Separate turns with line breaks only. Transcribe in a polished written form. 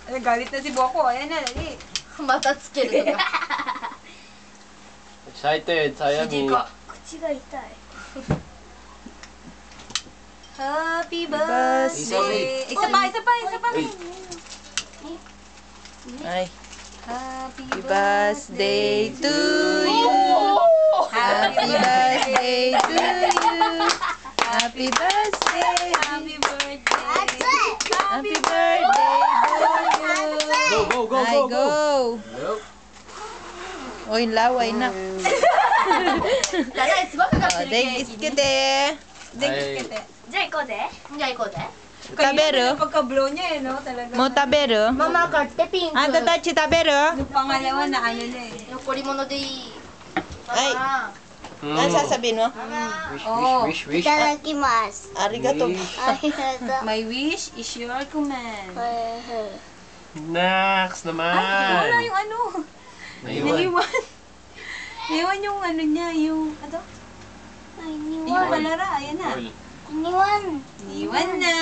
Ay, galit na si Boko. Ayan na, dali.
Mata tsukeru to ka.
Excited, Sayami.
Kuchi ga itai.
Happy birthday! Isa pa!
Uy.
Ay.
Happy
Happy birthday to you. Happy birthday to you. Happy birthday.
Happy birthday!
Happy birthday to you.
Go.
Ay, go. Oy, laway na.
じゃあね、すごくかかってるケ
Deng
ーキ
iskite.
電気つけて。
じゃあ行こうぜ。じゃあ行こうぜ。
Tabero?
Pagka-blow niya eh, no? Talaga.
Mo tabero?
ママ買ってピンク。
Ando tachi tabero?
Yung pangalawa na ano na eh.
残り物でいい。
Ay.
マ
Ano sasabihin mo?
マ。
Wish, wish, wish.
ただきます。
Arigato.
ありがとう。
My wish is your command.
Next
Ay, wala
naman.
yung ano.
Naiwan.
Naiwan. Naiwan yung ano niya, yung, ano? Yung palara, ayan na.
Oil.
Iniwan.
Naiwan na.